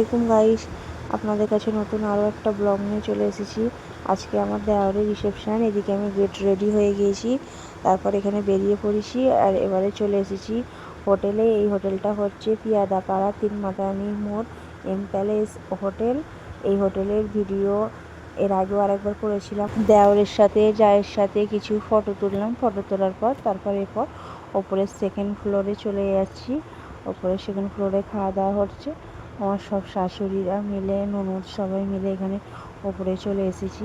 আলাইকুম গাইস, আপনাদের কাছে নতুন আরও একটা ব্লগ নিয়ে চলে এসেছি। আজকে আমার দেওয়ারের রিসেপশান, এদিকে আমি গেট রেডি হয়ে গিয়েছি, তারপর এখানে বেরিয়ে পড়েছি। আর এবারে চলে এসেছি হোটেলে। এই হোটেলটা হচ্ছে পিয়াদাপাড়া 3 মাতানি মোড় এম প্যালেস হোটেল। এই হোটেলের ভিডিও এর আগেও আরেকবার করেছিলাম। দেওরের সাথে জায়ের সাথে কিছু ফটো তুললাম। ফটো তোলার পর এরপর ওপরের সেকেন্ড ফ্লোরে চলে যাচ্ছি। ওপরে সেকেন্ড ফ্লোরে খাওয়া দাওয়া হচ্ছে। আমার সব শাশুড়িরা মিলে, ননদ সবাই মিলে এখানে ওপরে চলে এসেছি।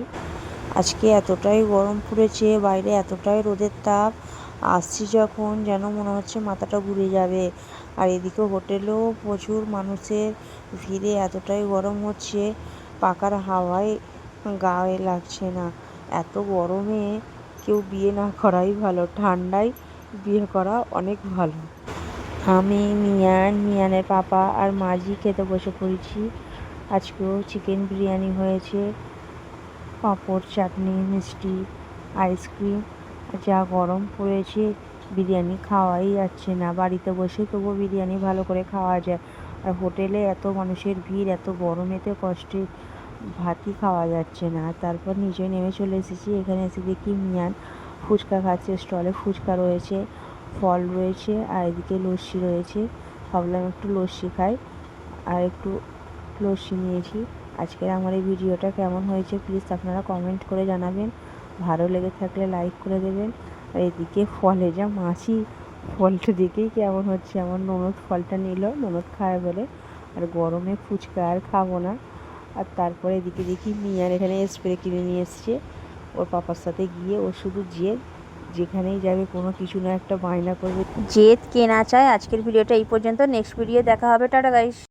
আজকে এতটাই গরম পড়েছে, বাইরে এতটাই রোদের তাপ, আসছি যখন যেন মনে হচ্ছে মাথাটা ঘুরে যাবে। আর এদিকে হোটেলেও প্রচুর মানুষের ভিড়ে এতটাই গরম হচ্ছে, পাখার হাওয়ায় গায়ে লাগছে না। এত গরমে কেউ বিয়ে না করাই ভালো, ঠান্ডায় বিয়ে করা অনেক ভালো। আমি, মিয়ানের পাপা আর মাঝি খেতে বসে পড়েছি। আজকেও চিকেন বিরিয়ানি হয়েছে, পাঁপড়, চাটনি, মিষ্টি, আইসক্রিম। যা গরম পড়েছে, বিরিয়ানি খাওয়াই যাচ্ছে না। বাড়িতে বসে তবুও বিরিয়ানি ভালো করে খাওয়া যায়, আর হোটেলে এত মানুষের ভিড়, এত গরমেতে কষ্টে ভাতই খাওয়া যাচ্ছে না। তারপর নিচে নেমে চলে এসেছি। এখানে এসে দেখি মিয়ান ফুচকা খাচ্ছে। স্টলে ফুচকা রয়েছে, ফল রয়েছে, আর এদিকে লস্যি রয়েছে। ভাবলাম একটু লস্যি খাই, আর একটু লস্যি নিয়েছি। আজকের আমার এই ভিডিওটা কেমন হয়েছে প্লিজ আপনারা কমেন্ট করে জানাবেন। ভালো লেগে থাকলে লাইক করে দেবেন। আর এদিকে ফলে যা মাছি, ফলটা দেখেই কেমন হচ্ছে। আমার ননদ ফলটা নিল, ননদ খায় বলে। আর গরমে ফুচকা আর খাবো না। আর তারপরে এদিকে দেখি মিয়ার এখানে স্প্রে কিনে নিয়ে এসছে ওর পাপার সাথে গিয়ে। ও শুধু যেখানেই যাবে কোনো কিছু না একটা বায়না করবে, জেদ কেনা চায়। আজকের ভিডিওটা এই পর্যন্ত, নেক্সট ভিডিও দেখা হবে। Tata guys.